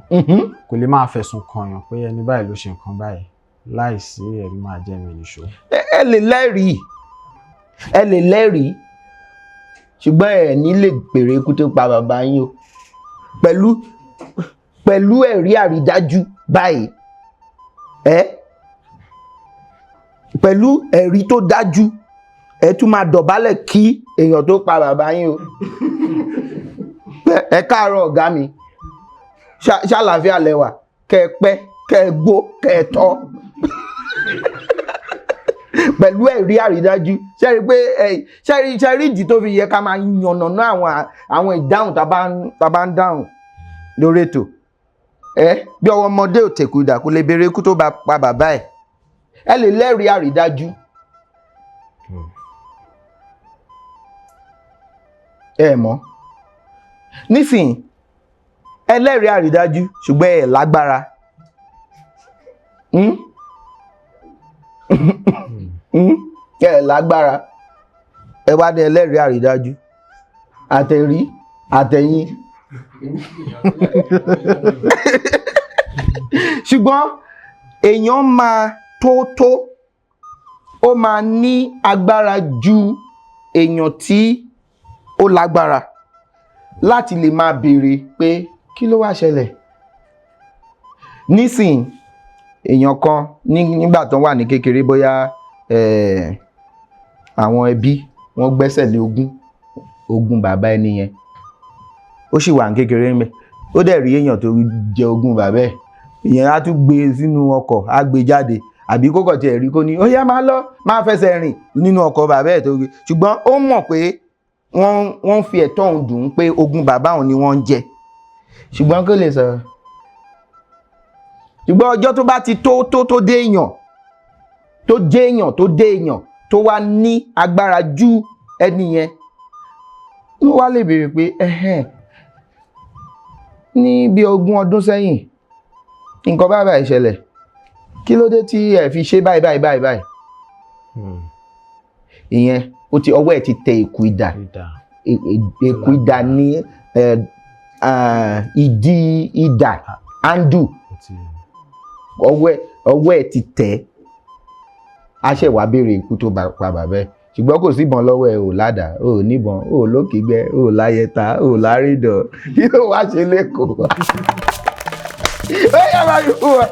kò lè máa fẹ̀sùn kànyàn pé ẹni báyìí ló ṣe nǹkan báyìí láìsí ẹ̀rí máa jẹ́ mi nìṣó. ẹ lè lẹ́rìí ṣùgbọ́n ẹ̀ ní lè pèrè ikú tó pa bàbá yín o pẹ̀lú pẹ̀lú ẹ̀rí àrídájú báyìí pẹ̀lú ẹ̀rí tó dájú ẹ tún máa dọ̀bálẹ̀ kí èèyàn tó pa bàbá yín o ẹ káàárọ̀ ọ̀gá mi ṣàlàáfíà lẹ́wà kẹ́ ẹ pẹ́ kẹ́ ẹ gbó kẹ́ ẹ tọ́ pẹ̀lú ẹ̀rí àrídájú ṣẹ́rí pé ṣẹ́rí ìdí tó fi yẹ ká máa yànnàná àwọn ìdáhùn tá bá ń dáhùn lórí ètò bí ọwọ́ ọmọdé ò tẹ̀kù ìdà kó lè béèrè ikú tó bá pa bàbá ẹ lè lẹ́rìí àrídájú ẹ mọ̀ nísìnyí ẹlẹ́rìí àrídájú ṣùgbọ́n ẹ lágbára ẹ lágbára ẹ wá dé ẹlẹ́rìí àrídájú àtẹ̀rí àtẹ̀yìn ṣùgbọ́n èèyàn máa tó ó máa ní agbára ju èèyàn tí ó lágbára láti lè máa béèrè pé kí ló wá ṣẹlẹ̀ nísìn èèyàn kan nígbà tó wà ní kékeré bóyá àwọn ẹbí wọ́n gbẹ́sẹ̀ lé ogún bàbá ẹni yẹn ó sì wà ní kékeré ńbẹ̀ ó dẹ̀ rí èèyàn tó jẹ ogún bàbá ẹ̀ ìyẹn á tún gbé sínú ọkọ̀ á gbé jáde àbí kókò tiẹ̀ rí kó ní ó yá máa fẹsẹ̀ rìn nínú ọkọ̀ bàbá ẹ̀ tó gbé ṣùgbọ́n ó mọ̀ pé wọ́n fi ẹ̀tọ́ òun dùn ún pé ogún bàbá òun ni wọ́n ń jẹ ṣùgbọ́n kó lè sọ̀rọ̀ ṣùgbọ́n ọjọ́ tó bá ti tó dé èèyàn tó jẹ́ èèyàn tó dé èèyàn tó wá ní agbára ju ẹni yẹn ló wá lè béèrè pé ní bí 20 ọdún sẹ́yìn nǹkan báyìí ṣẹlẹ̀ kí ló dé tí ẹ fi ṣe báyìí ìyẹn ọwọ́ ẹ̀ ti tẹ èkú idà èkú idà ní ìdí idà andu ọwọ́ ẹ̀ ti tẹ̀ á ṣẹ̀ wá béèrè ikú tó pa bàbá ẹ̀ ṣùgbọ́n kò síbọn lọ́wọ́ ẹ̀ ò ládàá ò níbọn ò lókìgbẹ́ ò láyẹta ò lárídọ̀ kí ló wá ṣe lẹ́kọ̀ọ́ ó yà máa yọ fún ọ.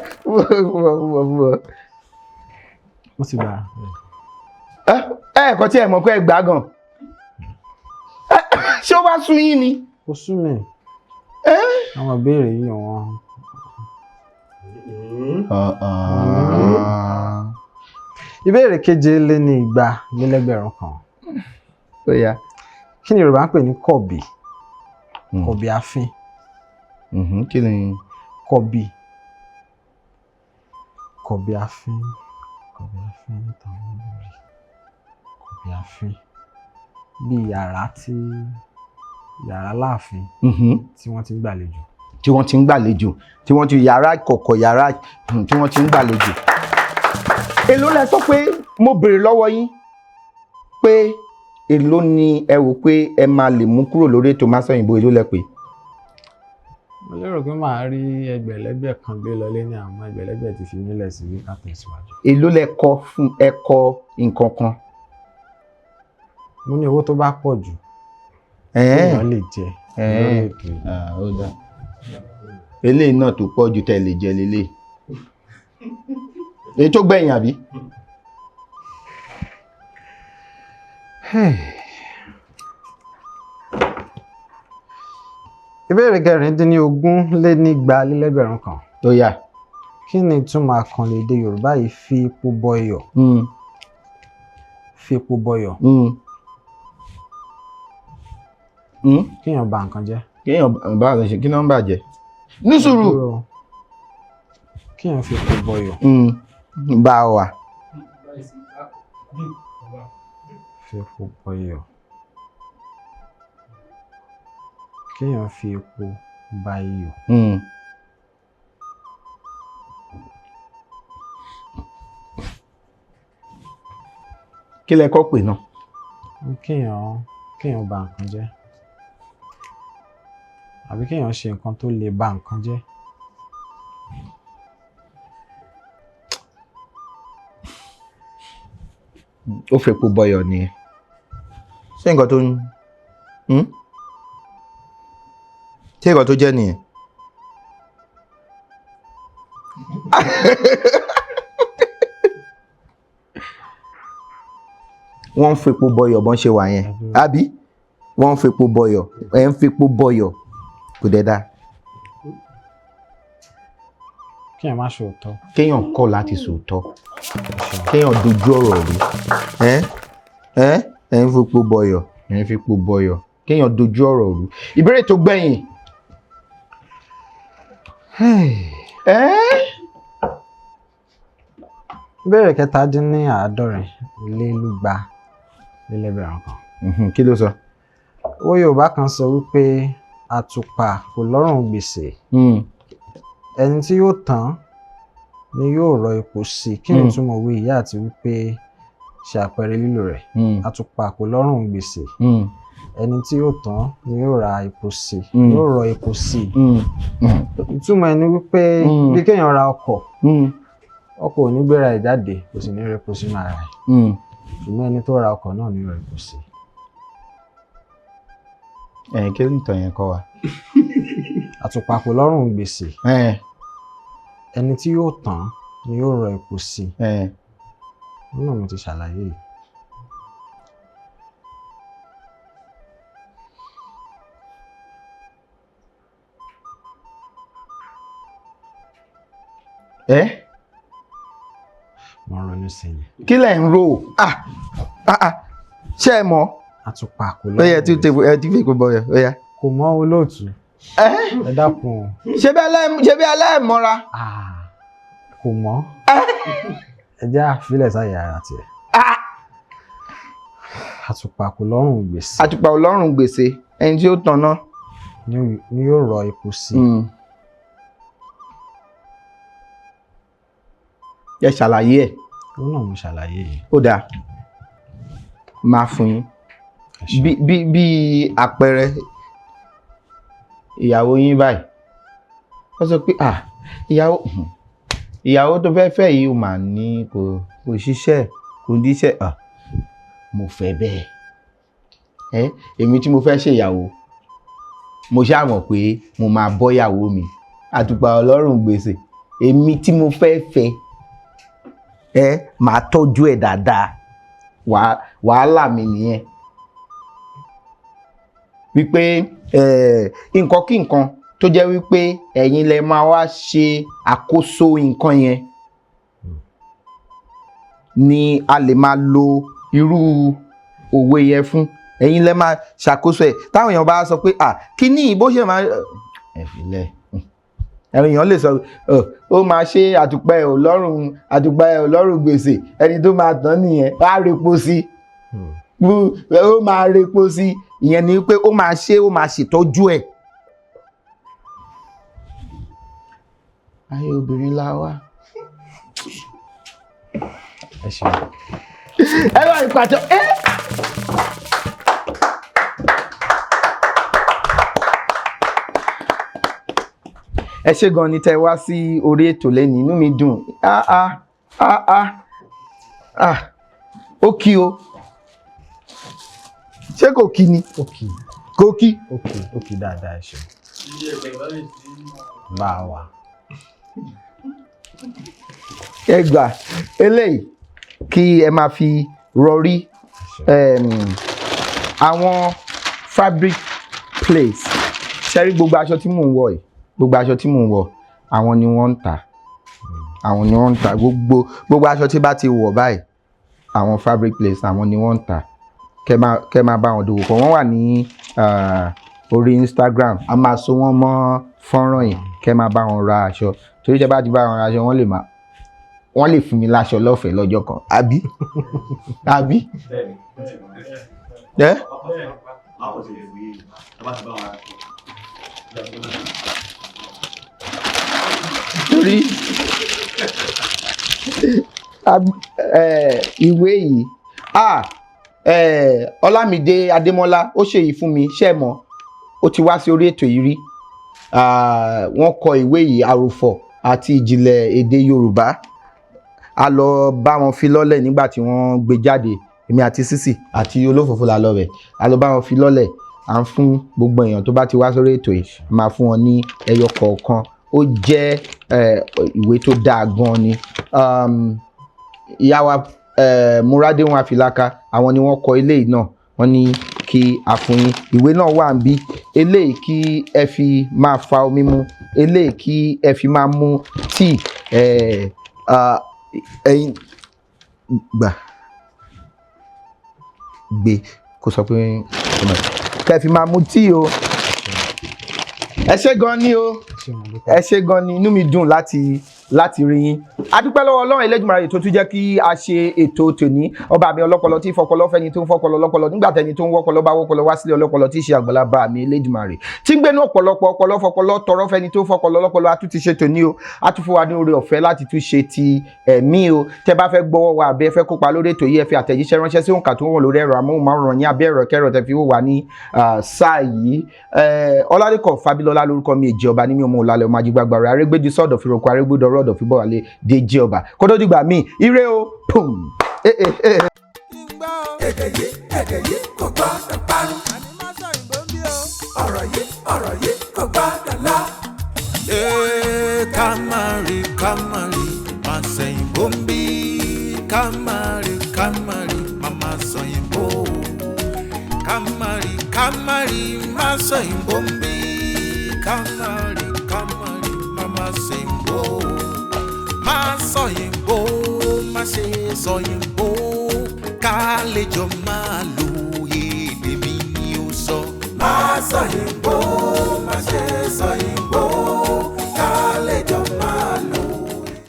ó sì gbà. ẹ̀ẹ̀kan tí ẹ mọ̀ pé ẹ gbà gan ṣé ó wá sún yín ni. ó sún mi àwọn ìbéèrè yìí wọn. ìbéèrè keje lé ní 200 kan. ó yá. kí ni Yorùbá ń pè ní kọ̀bì kọ̀bì àfin. kí ni. kọ̀bì àfin táwọn olórí kọ̀bì àfin bí yàrá láàfin tí wọ́n ti ń gbàlejò. tí wọ́n ti yàrá ìkọ̀kọ̀ yàrá tí wọ́n ti ń gbàlejò. èló lẹ sọ pé mo béèrè lọ́wọ́ yín pé èló ni ẹ wò pé ẹ máa lè mú kúrò lórí ètò Má Sọ̀yìnbó èló lẹ pé. mo lérò pé màá rí ẹgbẹ̀lẹ́gbẹ̀ kan gbé lọlé ní àwọn ẹgbẹ̀lẹ́gbẹ̀ ti fi nílẹ̀ sí ká tẹ̀síwájú. èló lẹ kọ fún ẹkọ nǹkan kan. mo ní owó tó bá pọ̀ jù èèyàn lè jẹ lórí ètò yìí. ó dá eléyìí náà tó pọ̀ jù tẹ́ lè jẹ lélẹ̀ èyí tó gbẹ̀yìn àbí. ìbéèrè 19 kan. tó yá. kí ni ìtumọ̀ àkànlò èdè Yorùbá yìí fi epo bọ iyọ̀. fi epo bọ iyọ̀. kéèyàn bà nǹkan jẹ́. kéèyàn bá nǹkan ṣe kí ló ń bàjẹ́. ní sùúrù. kéèyàn fi epo bọ iyọ̀. bá a wà. fi epo bọ iyọ̀. kéèyàn fi epo ba iyọ̀. kí lẹ kọ́ pè náà. kéèyàn bà nǹkan jẹ́ àbí kéèyàn ṣe nǹkan tó lè bà nǹkan jẹ́. ó fi epo bọyọ̀ nìyẹn ṣé nǹkan tó ń ṣé nǹkan tó jẹ́ nìyẹn. wọ́n ń fepo bọyọ̀ bọ́n ṣe wà yẹn àbí wọ́n ń fepo bọyọ̀ ẹ̀ ń fepo bọyọ̀ kò dẹ̀ dáa. kéèyàn má ṣòótọ́. kéèyàn kọ̀ láti sòótọ́ kéèyàn dojú ọ̀rọ̀ rú ẹ̀ ń fepo bọyọ̀ ẹ̀ ń fepo bọyọ̀ kéèyàn dojú ọ̀rọ̀ rú. ìbéèrè tó gbẹ̀yìn. ìbéèrè 750 lélẹ́gbẹ̀rún kan. kí ló sọ. owó Yorùbá kan sọ wípé àtùpà kò lọ́rùn gbèsè ẹni tí yóò tán ni yóò rọ epo sí i. Kí ni ìtumọ̀ òwe yìí àti wípé ṣe àpẹẹrẹ lílò rẹ̀. àtùpà kò lọ́rùn gbèsè ẹni tí yóò tán ni yóò ra epo sí i yóò rọ epo sí i. ìtumọ̀ ẹni wípé bí kéèyàn ra ọkọ̀ ọkọ̀ ò ní gbéra ẹ̀ jáde kò sì ní rẹ epo sínú ara ẹ̀ ṣùgbọ́n ẹni tó ra ọkọ̀ náà ní rọ epo sí i. kí ló ń tàn yẹn kọ́ wa. àtùpà kò lọ́rùn gbèsè ẹni tí yóò tán ni yóò rọ epo sí i. náà mo ti ṣàlàyé yìí. mo ronú sí ni. kí lẹ̀ ń rò ṣé ẹ mọ̀. àtùpà kò ó lọ́rùn yẹ tí fi kò bọ̀ yẹ ó yẹ. kò mọ olóòtú. ẹ dákun o. ṣé bí aláìmọ́ra. kò mọ. ẹ jẹ́ àfilẹ̀ sáyà ara tiẹ̀. àtùpà kò lọ́rùn gbèsè. àtùpà kò lọ́rùn gbèsè ẹni tí ó tanná. ni yóò rọ epo sí i. ẹ ṣàlàyé ẹ. ó náà mo ṣàlàyé yìí. ó dáa máa fún yín bí àpẹẹrẹ ìyàwó yín báyìí wọ́n sọ pé ìyàwó tó fẹ́ fẹ́ yìí ó mà ní kò ṣiṣẹ́ kò díṣẹ́ mo fẹ́ bẹ́ẹ̀ èmi tí mo fẹ́ ṣe ìyàwó mo ṣáà mọ̀ pé mo máa bọ́ ìyàwó mi àtùpà ọlọ́rùn gbèsè èmi tí mo fẹ́ fẹ́ màá tọ́jú ẹ̀ dáadáa wàhálà mi nìyẹn wípé nǹkan kí nǹkan tó jẹ́ wípé ẹ̀yin lẹ máa wá ṣe àkóso nǹkan yẹn ni a lè máa lo irú òwe yẹn fún ẹ̀yin lẹ máa ṣàkóso ẹ̀ táwọn èèyàn bá sọ pé kí ni bó ṣe máa ẹ̀fìlẹ̀ ẹ̀rìn èèyàn lè sọ ó máa ṣe àtùpà ẹ̀ ò lọ́rùn gbèsè ẹni tó máa tán nìyẹn á repo sí ó máa repo sí ìyẹn ni pé ó máa ṣètọ́jú ẹ̀. ayé obìnrin la wá. ẹ ṣeun. ẹ wá ìpàtó ẹ ṣé gan ni tẹ́ wá sí orí ètò lẹ́ni inú mi dùn ó kí o ṣé kò kí ni kò kí. ó kí dáadáa ẹ ṣeun. bá a wà. ẹ gbà eléyìí kí ẹ máa fi rọrí àwọn fabric place ṣe rí gbogbo aṣọ tí mò ń wọ̀ yìí gbogbo aṣọ tí mò ń wọ̀ àwọn ni wọ́n ń tà gbogbo aṣọ tí bá ti wọ̀ báyìí àwọn fabric place àwọn ni wọ́n ń tà kẹ́ máa bá wọn dòwò pọ̀ wọ́n wà ní orí Instagram a máa so wọ́n mọ́ fọ́nrán yìí kẹ́ máa bá wọn ra aṣọ torí tẹ́ bá ti bá wọn ra aṣọ wọ́n lè fún mi láṣọ lọ́fẹ̀ẹ́ lọ́jọ́ kan àbí. torí ìwé yìí Ọlámídé Adémọ́lá ó ṣe yìí fún mi ṣe mọ̀ ó ti wá sí orí ètò yìí rí wọ́n kọ ìwé yìí àròfọ̀ àti ìjìnlẹ̀ èdè Yorùbá a lọ bá wọn fi lọ́lẹ̀ nígbà tí wọ́n gbé jáde èmi àti Sísì àti Olófòfò la lọ bẹ̀ a lọ bá wọn fi lọ́lẹ̀ à ń fún gbogbo èèyàn tó bá ti wá sórí ètò yìí máa fún wọn ní ẹyọ kọ̀ọ̀kan ó ó jẹ́ ìwé tó dáa gan ni. Ìyá wa Múradéhùn Àfìláká àwọn ni wọ́n kọ eléyìí náà, wọ́n ní kí a fún yín. Ìwé náà wà ń bí, eléyìí kí ẹ fi máa fa omi mu, eléyìí kí ẹ fi máa mu tíì, ẹ̀yin gbé kó sọ pé kẹ́ fi máa mu tíì o. Ẹ ṣé gan ni o, ẹ ṣé gan ni, inú mi dùn láti rí yín. A dúpẹ́ lọ́wọ́ Ọlọ́run Elédùmarè tó tún jẹ́ kí a ṣe ètò tòní. Ọba mi ọlọ́pọlọ tí fọpọlọ fẹ́ni tó ń fọpọlọ lọ́pọlọ, nígbà tẹni tó ń wọ́pọlọ bá wọ́pọlọ wá sílé ọlọ́pọlọ tí í ṣe Àgbàlá mi Elédùmarè tí ń gbénú ọ̀pọ̀lọpọ̀ ọpọlọ fọpọlọ tọrọ fẹ́ni tó fọpọlọ lọ́pọlọ. A tún ti ṣe tòní o, a tún fún wa ní oore ọ̀fẹ́ láti tún ṣe ti ẹ̀mí o. Tẹ́ bá fẹ́ gbọ́wọ́ wa àbí ẹ fẹ́ kópa lórí ètò yìí, ẹ fi àtẹ̀jíṣẹ́ ránṣẹ́ sí òǹkà tó ń wọ̀ lórí ẹ̀rọ amóhùnmáwòrán yín, abẹ́ ẹ̀rọ kẹ́rọ̀ tẹ́ fi wò wá ní sáà yìí. Ọlálẹ́kan Fábílọ́lá lórúkọ mi, Èjì Ọba ní mi ọmọ Ọlálẹ́ ọmọ ajígbàgbà rẹ̀ Arégbédì sọ́dọ̀ fi roko Arégbédọ̀rọ̀ ọ̀dọ̀ fi bọ̀ wálé Déjì Ọba. Kó tó dìgbà míì, ire o, pum. Èdè yìí kò gbọ́dọ̀ parun. Ọ̀rọ̀ yìí kò gbọ́dọ̀ lọ. Kamari, máa sẹ́yìn bó ń bí. Kamari, mama sẹ́yìn bó. Kamari, máa sẹ́yìn bó ń bí. Kamari, mama sẹ́yìn bó. Máa sọ̀yìn bó, má ṣe sọ̀yìn bó. Kálejò máa lo èdè mi ni ó sọ. Má sọ̀yìn bó, má ṣe sọ̀yìn